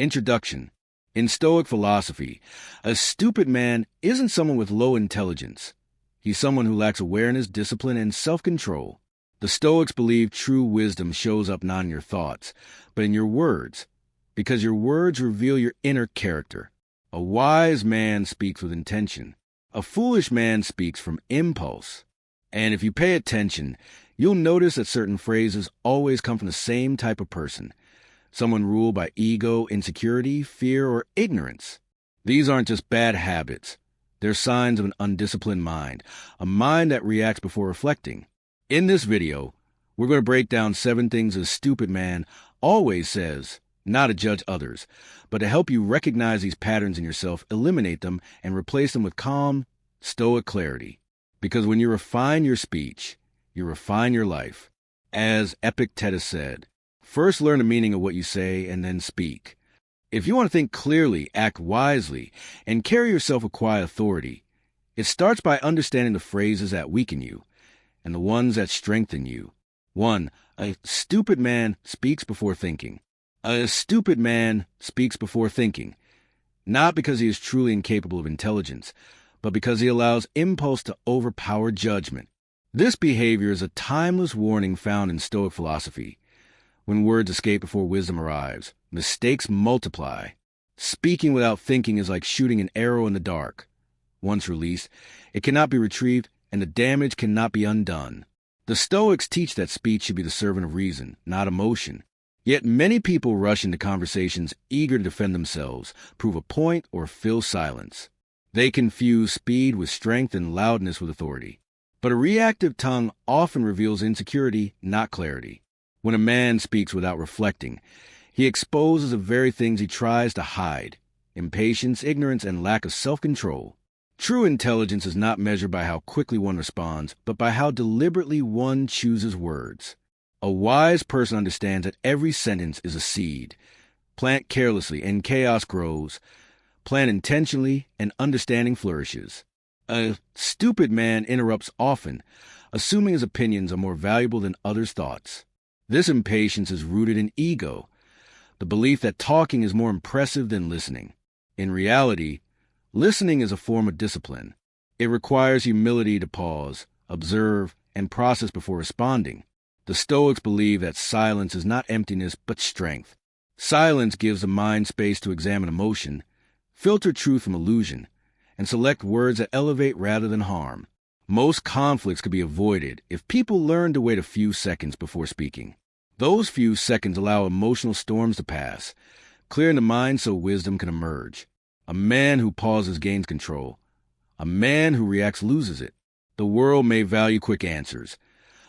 Introduction. In Stoic philosophy, a stupid man isn't someone with low intelligence. He's someone who lacks awareness, discipline, and self-control. The Stoics believe true wisdom shows up not in your thoughts, but in your words, because your words reveal your inner character. A wise man speaks with intention. A foolish man speaks from impulse. And if you pay attention, you'll notice that certain phrases always come from the same type of person. Someone ruled by ego, insecurity, fear, or ignorance. These aren't just bad habits. They're signs of an undisciplined mind, a mind that reacts before reflecting. In this video, we're going to break down 7 things a stupid man always says, not to judge others, but to help you recognize these patterns in yourself, eliminate them, and replace them with calm, stoic clarity. Because when you refine your speech, you refine your life. As Epictetus said, first learn the meaning of what you say and then speak. If you want to think clearly, act wisely, and carry yourself with quiet authority, it starts by understanding the phrases that weaken you and the ones that strengthen you. 1. A stupid man speaks before thinking. A stupid man speaks before thinking, not because he is truly incapable of intelligence, but because he allows impulse to overpower judgment. This behavior is a timeless warning found in Stoic philosophy. When words escape before wisdom arrives, mistakes multiply. Speaking without thinking is like shooting an arrow in the dark. Once released, it cannot be retrieved, and the damage cannot be undone. The Stoics teach that speech should be the servant of reason, not emotion. Yet many people rush into conversations eager to defend themselves, prove a point, or fill silence. They confuse speed with strength and loudness with authority. But a reactive tongue often reveals insecurity, not clarity. When a man speaks without reflecting, he exposes the very things he tries to hide: impatience, ignorance, and lack of self-control. True intelligence is not measured by how quickly one responds, but by how deliberately one chooses words. A wise person understands that every sentence is a seed. Plant carelessly, and chaos grows. Plant intentionally, and understanding flourishes. A stupid man interrupts often, assuming his opinions are more valuable than others' thoughts. This impatience is rooted in ego, the belief that talking is more impressive than listening. In reality, listening is a form of discipline. It requires humility to pause, observe, and process before responding. The Stoics believe that silence is not emptiness but strength. Silence gives the mind space to examine emotion, filter truth from illusion, and select words that elevate rather than harm. Most conflicts could be avoided if people learned to wait a few seconds before speaking. Those few seconds allow emotional storms to pass, clearing the mind so wisdom can emerge. A man who pauses gains control. A man who reacts loses it. The world may value quick answers,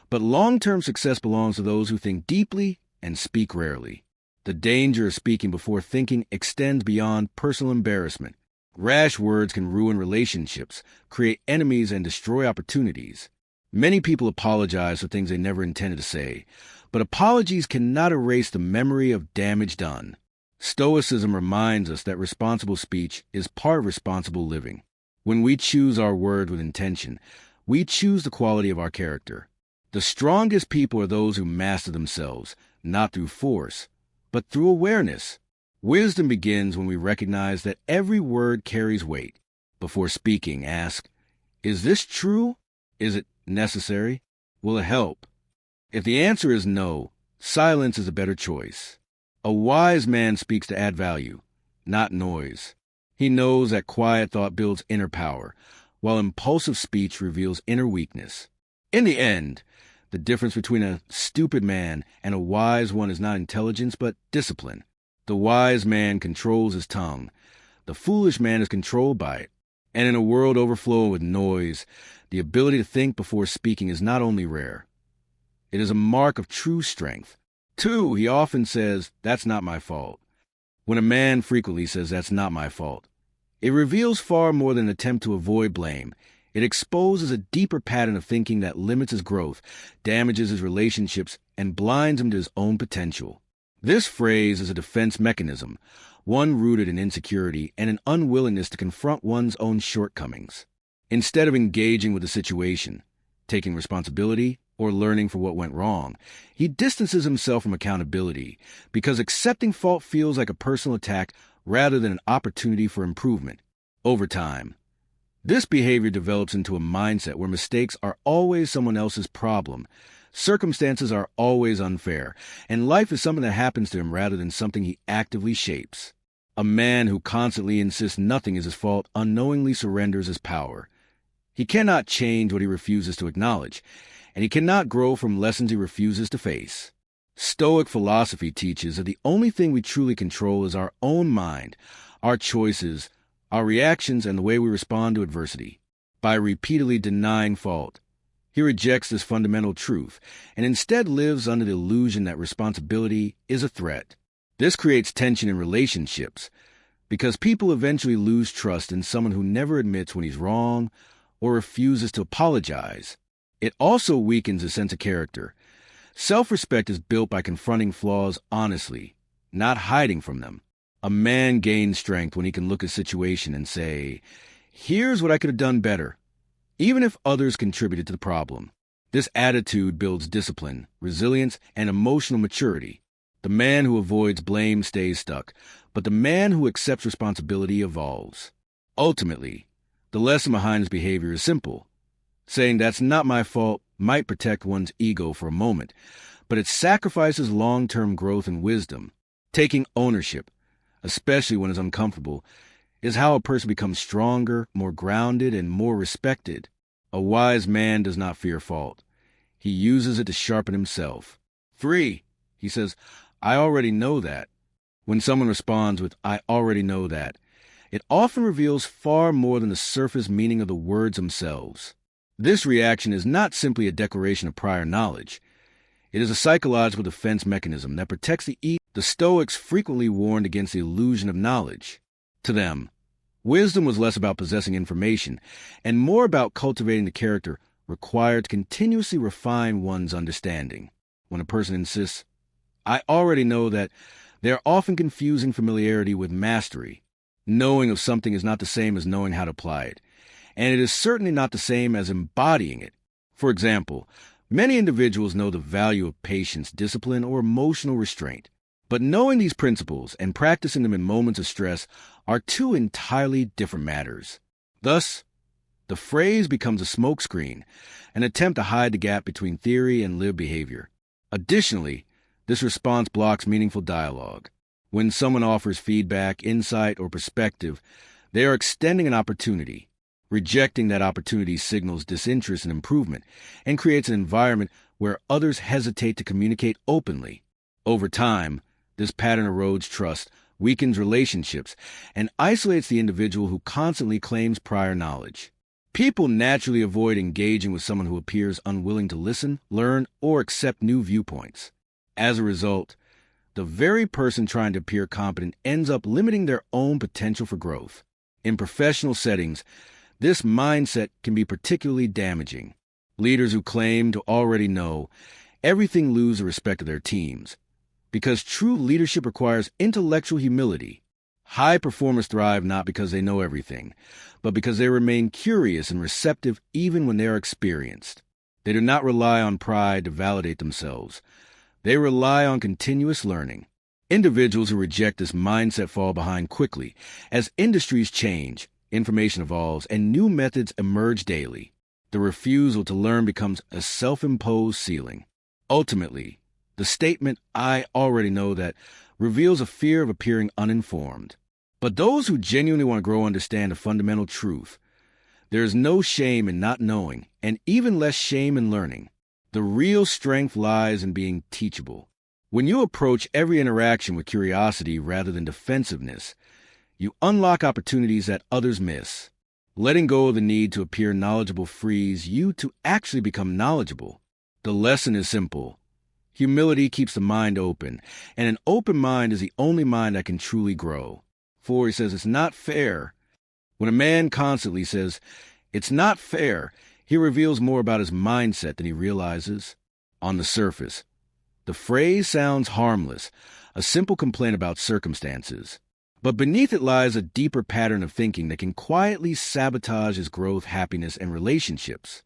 but long-term success belongs to those who think deeply and speak rarely. The danger of speaking before thinking extends beyond personal embarrassment. Rash words can ruin relationships, create enemies, and destroy opportunities. Many people apologize for things they never intended to say, but apologies cannot erase the memory of damage done. Stoicism reminds us that responsible speech is part of responsible living. When we choose our words with intention, we choose the quality of our character. The strongest people are those who master themselves, not through force, but through awareness. Wisdom begins when we recognize that every word carries weight. Before speaking, ask, is this true? Is it necessary? Will it help? If the answer is no, silence is a better choice. A wise man speaks to add value, not noise. He knows that quiet thought builds inner power, while impulsive speech reveals inner weakness. In the end, the difference between a stupid man and a wise one is not intelligence, but discipline. The wise man controls his tongue. The foolish man is controlled by it. And in a world overflowing with noise, the ability to think before speaking is not only rare. It is a mark of true strength. 2, he often says, that's not my fault. When a man frequently says, that's not my fault, it reveals far more than an attempt to avoid blame. It exposes a deeper pattern of thinking that limits his growth, damages his relationships, and blinds him to his own potential. This phrase is a defense mechanism, one rooted in insecurity and an unwillingness to confront one's own shortcomings. Instead of engaging with the situation, taking responsibility, or learning for what went wrong. He distances himself from accountability because accepting fault feels like a personal attack rather than an opportunity for improvement. Over time, this behavior develops into a mindset where mistakes are always someone else's problem, circumstances are always unfair, and life is something that happens to him rather than something he actively shapes. A man who constantly insists nothing is his fault unknowingly surrenders his power. He cannot change what he refuses to acknowledge, and he cannot grow from lessons he refuses to face. Stoic philosophy teaches that the only thing we truly control is our own mind, our choices, our reactions, and the way we respond to adversity. By repeatedly denying fault, he rejects this fundamental truth and instead lives under the illusion that responsibility is a threat. This creates tension in relationships because people eventually lose trust in someone who never admits when he's wrong or refuses to apologize. It also weakens a sense of character. Self-respect is built by confronting flaws honestly, not hiding from them. A man gains strength when he can look at a situation and say, "Here's what I could have done better," even if others contributed to the problem. This attitude builds discipline, resilience, and emotional maturity. The man who avoids blame stays stuck, but the man who accepts responsibility evolves. Ultimately, the lesson behind his behavior is simple. Saying "that's not my fault" might protect one's ego for a moment, but it sacrifices long-term growth and wisdom. Taking ownership, especially when it's uncomfortable, is how a person becomes stronger, more grounded, and more respected. A wise man does not fear fault. He uses it to sharpen himself. 3. He says, "I already know that." When someone responds with "I already know that," it often reveals far more than the surface meaning of the words themselves. This reaction is not simply a declaration of prior knowledge. It is a psychological defense mechanism that protects the ego. The Stoics frequently warned against the illusion of knowledge. To them, wisdom was less about possessing information and more about cultivating the character required to continuously refine one's understanding. When a person insists, "I already know that," they are often confusing familiarity with mastery. Knowing of something is not the same as knowing how to apply it, and it is certainly not the same as embodying it. For example, many individuals know the value of patience, discipline, or emotional restraint. But knowing these principles and practicing them in moments of stress are two entirely different matters. Thus, the phrase becomes a smokescreen, an attempt to hide the gap between theory and lived behavior. Additionally, this response blocks meaningful dialogue. When someone offers feedback, insight, or perspective, they are extending an opportunity. Rejecting that opportunity signals disinterest in improvement and creates an environment where others hesitate to communicate openly. Over time, this pattern erodes trust, weakens relationships, and isolates the individual who constantly claims prior knowledge. People naturally avoid engaging with someone who appears unwilling to listen, learn, or accept new viewpoints. As a result, the very person trying to appear competent ends up limiting their own potential for growth. In professional settings, this mindset can be particularly damaging. Leaders who claim to already know everything lose the respect of their teams, because true leadership requires intellectual humility. High performers thrive not because they know everything, but because they remain curious and receptive even when they are experienced. They do not rely on pride to validate themselves. They rely on continuous learning. Individuals who reject this mindset fall behind quickly. As industries change, information evolves, and new methods emerge daily. The refusal to learn becomes a self-imposed ceiling. Ultimately, the statement, "I already know that," reveals a fear of appearing uninformed. But those who genuinely want to grow understand a fundamental truth. There is no shame in not knowing, and even less shame in learning. The real strength lies in being teachable. When you approach every interaction with curiosity rather than defensiveness, you unlock opportunities that others miss. Letting go of the need to appear knowledgeable frees you to actually become knowledgeable. The lesson is simple. Humility keeps the mind open, and an open mind is the only mind that can truly grow. For he says it's not fair. When a man constantly says, "It's not fair," he reveals more about his mindset than he realizes. On the surface, the phrase sounds harmless, a simple complaint about circumstances. But beneath it lies a deeper pattern of thinking that can quietly sabotage his growth, happiness, and relationships.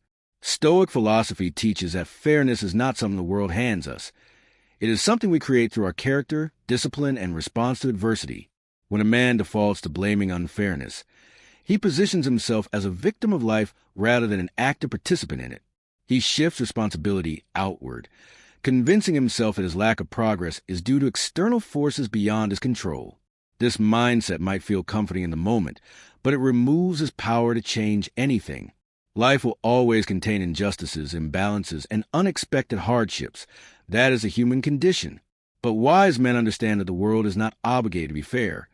Stoic philosophy teaches that fairness is not something the world hands us. It is something we create through our character, discipline, and response to adversity. When a man defaults to blaming unfairness, he positions himself as a victim of life rather than an active participant in it. He shifts responsibility outward, convincing himself that his lack of progress is due to external forces beyond his control. This mindset might feel comforting in the moment, but it removes his power to change anything. Life will always contain injustices, imbalances, and unexpected hardships. That is a human condition. But wise men understand that the world is not obligated to be fair.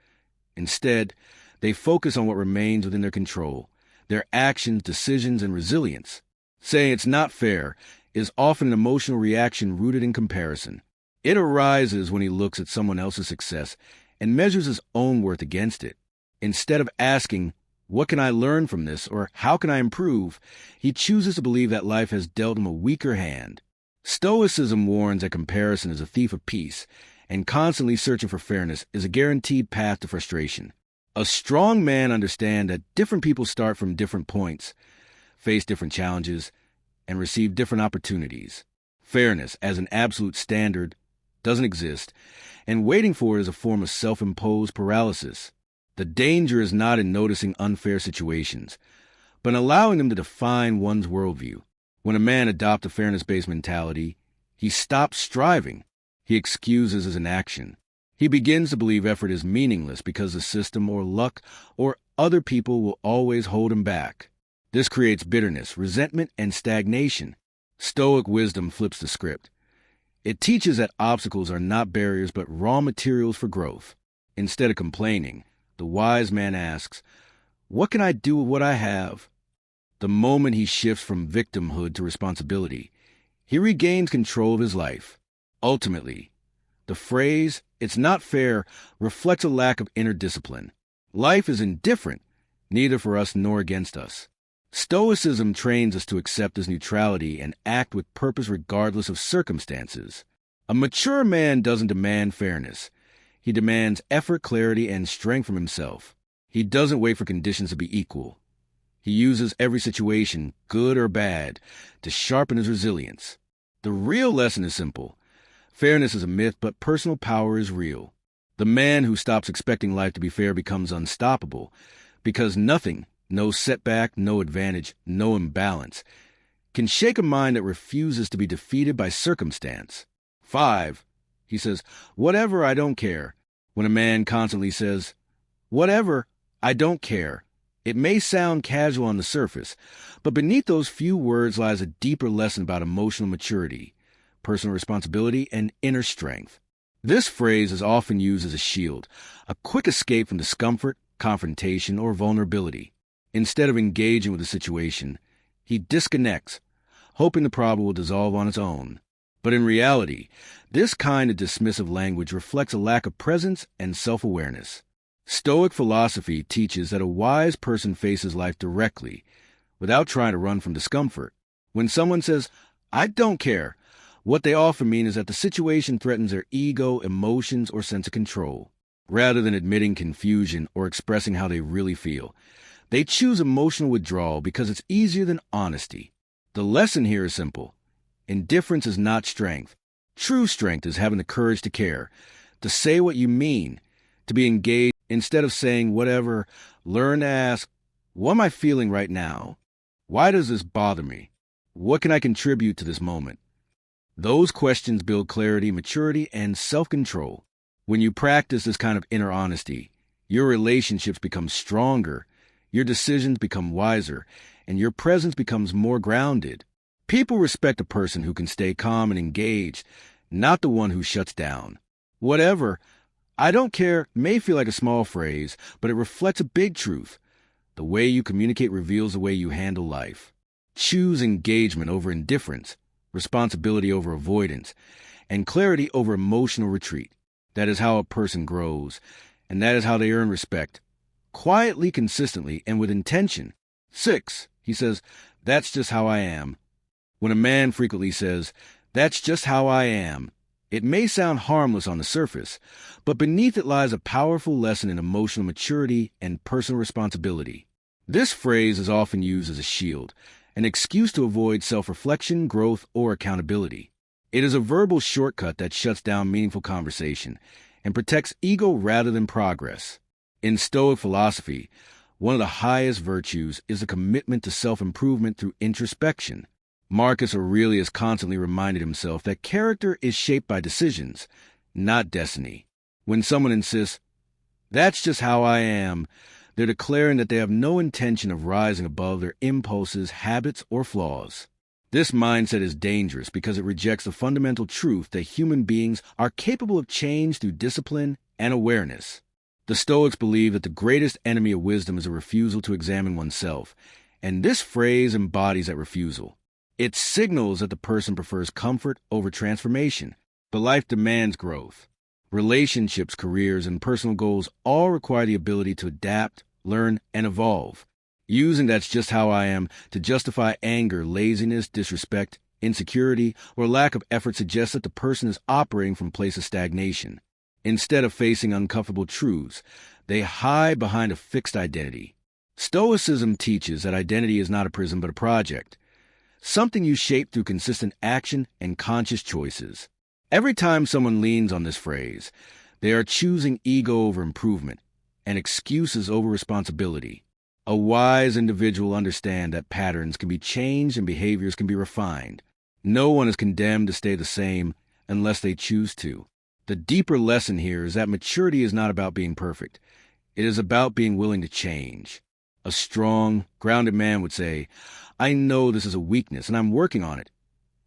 Instead, they focus on what remains within their control, their actions, decisions, and resilience. Saying it's not fair is often an emotional reaction rooted in comparison. It arises when he looks at someone else's success and measures his own worth against it. Instead of asking, "What can I learn from this?" or "How can I improve?" he chooses to believe that life has dealt him a weaker hand. Stoicism warns that comparison is a thief of peace, and constantly searching for fairness is a guaranteed path to frustration. A strong man understands that different people start from different points, face different challenges, and receive different opportunities. Fairness, as an absolute standard, doesn't exist, and waiting for it is a form of self-imposed paralysis. The danger is not in noticing unfair situations, but in allowing them to define one's worldview. When a man adopts a fairness-based mentality, he stops striving. He excuses his inaction. He begins to believe effort is meaningless because the system or luck or other people will always hold him back. This creates bitterness, resentment, and stagnation. Stoic wisdom flips the script. It teaches that obstacles are not barriers but raw materials for growth. Instead of complaining, the wise man asks, "What can I do with what I have?" The moment he shifts from victimhood to responsibility, he regains control of his life. Ultimately, the phrase, "it's not fair," reflects a lack of inner discipline. Life is indifferent, neither for us nor against us. Stoicism trains us to accept this neutrality and act with purpose regardless of circumstances. A mature man doesn't demand fairness. He demands effort, clarity, and strength from himself. He doesn't wait for conditions to be equal. He uses every situation, good or bad, to sharpen his resilience. The real lesson is simple. Fairness is a myth, but personal power is real. The man who stops expecting life to be fair becomes unstoppable, because nothing, no setback, no advantage, no imbalance, can shake a mind that refuses to be defeated by circumstance. 5. He says, "Whatever, I don't care." When a man constantly says, "Whatever, I don't care," it may sound casual on the surface, but beneath those few words lies a deeper lesson about emotional maturity, personal responsibility, and inner strength. This phrase is often used as a shield, a quick escape from discomfort, confrontation, or vulnerability. Instead of engaging with the situation, he disconnects, hoping the problem will dissolve on its own. But in reality, this kind of dismissive language reflects a lack of presence and self-awareness. Stoic philosophy teaches that a wise person faces life directly, without trying to run from discomfort. When someone says, "I don't care," what they often mean is that the situation threatens their ego, emotions, or sense of control. Rather than admitting confusion or expressing how they really feel, they choose emotional withdrawal because it's easier than honesty. The lesson here is simple. Indifference is not strength. True strength is having the courage to care, to say what you mean, to be engaged. Instead of saying whatever, learn to ask, "What am I feeling right now? Why does this bother me? What can I contribute to this moment?" Those questions build clarity, maturity, and self-control. When you practice this kind of inner honesty, your relationships become stronger, your decisions become wiser, and your presence becomes more grounded. People respect a person who can stay calm and engaged, not the one who shuts down. Whatever, "I don't care" may feel like a small phrase, but it reflects a big truth. The way you communicate reveals the way you handle life. Choose engagement over indifference, responsibility over avoidance, and clarity over emotional retreat. That is how a person grows, and that is how they earn respect. Quietly, consistently, and with intention. 6. He says, "That's just how I am." When a man frequently says, "That's just how I am," it may sound harmless on the surface, but beneath it lies a powerful lesson in emotional maturity and personal responsibility. This phrase is often used as a shield, an excuse to avoid self-reflection, growth, or accountability. It is a verbal shortcut that shuts down meaningful conversation and protects ego rather than progress. In Stoic philosophy, one of the highest virtues is a commitment to self-improvement through introspection. Marcus Aurelius constantly reminded himself that character is shaped by decisions, not destiny. When someone insists, "That's just how I am," they're declaring that they have no intention of rising above their impulses, habits, or flaws. This mindset is dangerous because it rejects the fundamental truth that human beings are capable of change through discipline and awareness. The Stoics believe that the greatest enemy of wisdom is a refusal to examine oneself, and this phrase embodies that refusal. It signals that the person prefers comfort over transformation, but life demands growth. Relationships, careers, and personal goals all require the ability to adapt, learn, and evolve. Using "that's just how I am" to justify anger, laziness, disrespect, insecurity, or lack of effort suggests that the person is operating from a place of stagnation. Instead of facing uncomfortable truths, they hide behind a fixed identity. Stoicism teaches that identity is not a prison but a project, something you shape through consistent action and conscious choices. Every time someone leans on this phrase, they are choosing ego over improvement and excuses over responsibility. A wise individual understands that patterns can be changed and behaviors can be refined. No one is condemned to stay the same unless they choose to. The deeper lesson here is that maturity is not about being perfect. It is about being willing to change. A strong, grounded man would say, "I know this is a weakness and I'm working on it,"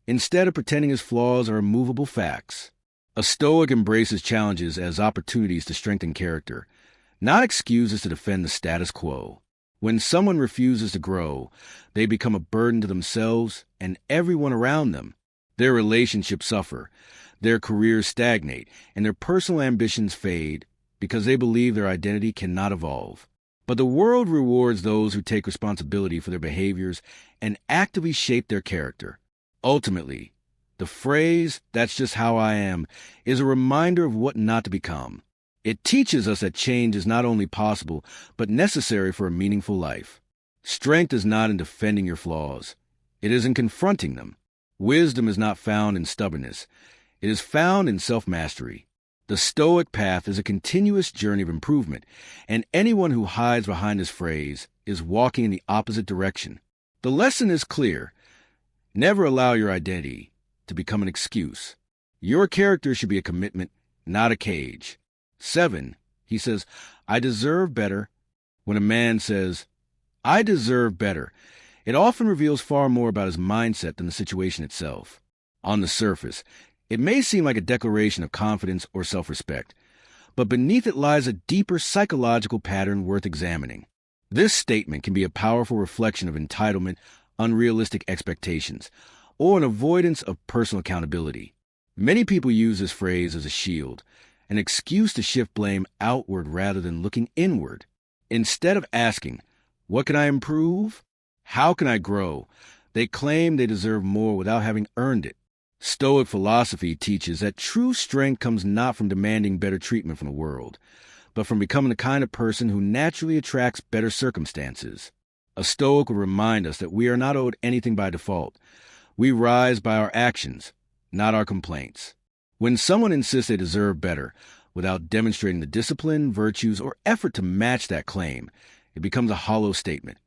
instead of pretending his flaws are immovable facts. A Stoic embraces challenges as opportunities to strengthen character, not excuses to defend the status quo. When someone refuses to grow, they become a burden to themselves and everyone around them. Their relationships suffer, their careers stagnate, and their personal ambitions fade because they believe their identity cannot evolve. But the world rewards those who take responsibility for their behaviors and actively shape their character. Ultimately, the phrase, "that's just how I am," is a reminder of what not to become. It teaches us that change is not only possible, but necessary for a meaningful life. Strength is not in defending your flaws. It is in confronting them. Wisdom is not found in stubbornness. It is found in self-mastery. The Stoic path is a continuous journey of improvement, and anyone who hides behind this phrase is walking in the opposite direction. The lesson is clear. Never allow your identity to become an excuse. Your character should be a commitment, not a cage. 7. He says, "I deserve better." When a man says, "I deserve better," it often reveals far more about his mindset than the situation itself. On the surface, it may seem like a declaration of confidence or self-respect, but beneath it lies a deeper psychological pattern worth examining. This statement can be a powerful reflection of entitlement, unrealistic expectations, or an avoidance of personal accountability. Many people use this phrase as a shield, an excuse to shift blame outward rather than looking inward. Instead of asking, "What can I improve? How can I grow?" they claim they deserve more without having earned it. Stoic philosophy teaches that true strength comes not from demanding better treatment from the world, but from becoming the kind of person who naturally attracts better circumstances. A Stoic will remind us that we are not owed anything by default. We rise by our actions, not our complaints. When someone insists they deserve better, without demonstrating the discipline, virtues, or effort to match that claim, it becomes a hollow statement,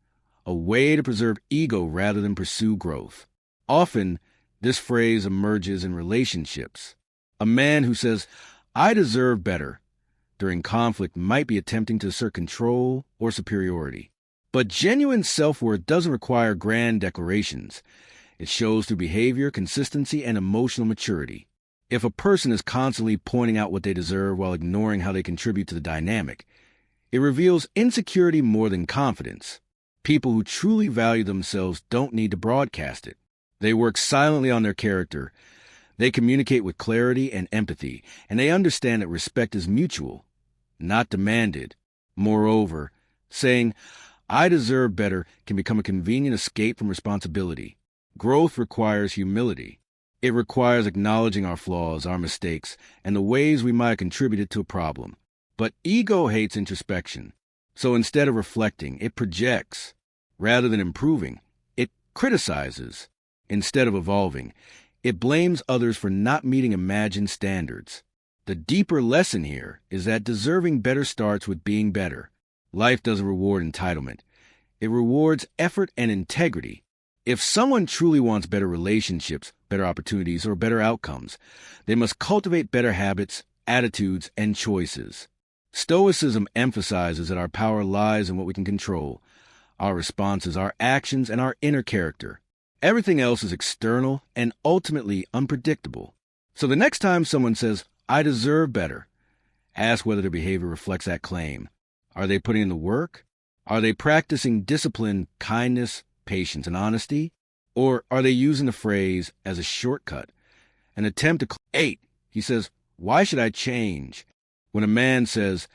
a way to preserve ego rather than pursue growth. Often, this phrase emerges in relationships. A man who says, "I deserve better," during conflict might be attempting to assert control or superiority. But genuine self-worth doesn't require grand declarations. It shows through behavior, consistency, and emotional maturity. If a person is constantly pointing out what they deserve while ignoring how they contribute to the dynamic, it reveals insecurity more than confidence. People who truly value themselves don't need to broadcast it. They work silently on their character. They communicate with clarity and empathy, and they understand that respect is mutual, not demanded. Moreover, saying, "I deserve better" can become a convenient escape from responsibility. Growth requires humility. It requires acknowledging our flaws, our mistakes, and the ways we might have contributed to a problem. But ego hates introspection. So instead of reflecting, it projects. Rather than improving, it criticizes instead of evolving. It blames others for not meeting imagined standards. The deeper lesson here is that deserving better starts with being better. Life doesn't reward entitlement. It rewards effort and integrity. If someone truly wants better relationships, better opportunities, or better outcomes, they must cultivate better habits, attitudes, and choices. Stoicism emphasizes that our power lies in what we can control, our responses, our actions, and our inner character. Everything else is external and ultimately unpredictable. So the next time someone says, "I deserve better," ask whether their behavior reflects that claim. Are they putting in the work? Are they practicing discipline, kindness, patience, and honesty? Or are they using the phrase as a shortcut, an attempt to 8. He says, "Why should I change?" When a man says,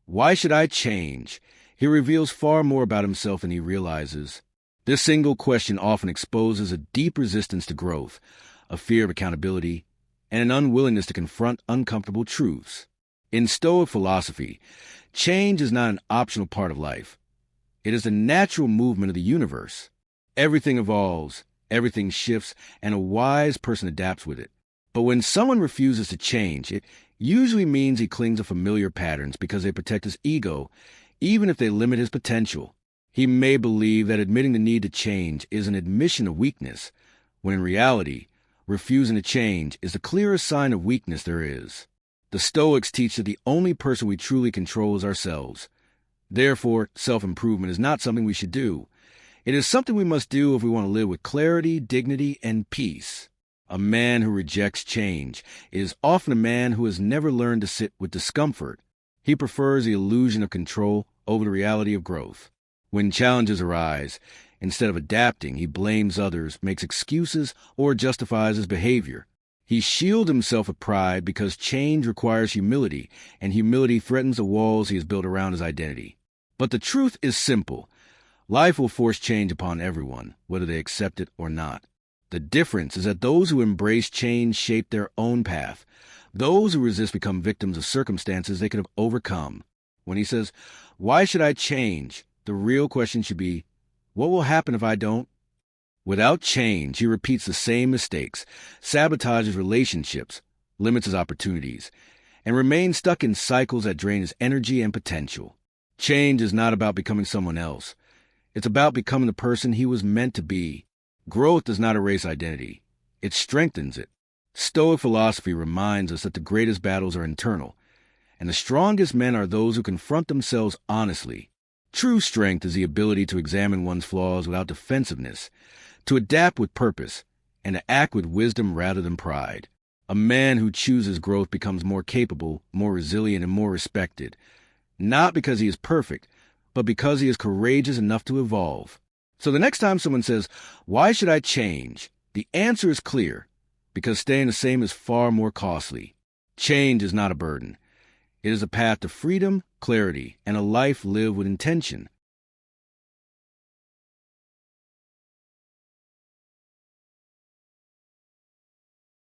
"Why should I change?" he reveals far more about himself than he realizes. This single question often exposes a deep resistance to growth, a fear of accountability, and an unwillingness to confront uncomfortable truths. In Stoic philosophy, change is not an optional part of life. It is the natural movement of the universe. Everything evolves, everything shifts, and a wise person adapts with it. But when someone refuses to change, it usually means he clings to familiar patterns because they protect his ego, even if they limit his potential. He may believe that admitting the need to change is an admission of weakness, when in reality, refusing to change is the clearest sign of weakness there is. The Stoics teach that the only person we truly control is ourselves. Therefore, self-improvement is not something we should do. It is something we must do if we want to live with clarity, dignity, and peace. A man who rejects change is often a man who has never learned to sit with discomfort. He prefers the illusion of control over the reality of growth. When challenges arise, instead of adapting, he blames others, makes excuses, or justifies his behavior. He shields himself with pride because change requires humility, and humility threatens the walls he has built around his identity. But the truth is simple. Life will force change upon everyone, whether they accept it or not. The difference is that those who embrace change shape their own path. Those who resist become victims of circumstances they could have overcome. When he says, "Why should I change?" the real question should be, what will happen if I don't? Without change, he repeats the same mistakes, sabotages relationships, limits his opportunities, and remains stuck in cycles that drain his energy and potential. Change is not about becoming someone else. It's about becoming the person he was meant to be. Growth does not erase identity. It strengthens it. Stoic philosophy reminds us that the greatest battles are internal, and the strongest men are those who confront themselves honestly. True strength is the ability to examine one's flaws without defensiveness, to adapt with purpose, and to act with wisdom rather than pride. A man who chooses growth becomes more capable, more resilient, and more respected, not because he is perfect, but because he is courageous enough to evolve. So the next time someone says, "Why should I change?" the answer is clear, because staying the same is far more costly. Change is not a burden. It is a path to freedom, clarity, and a life lived with intention.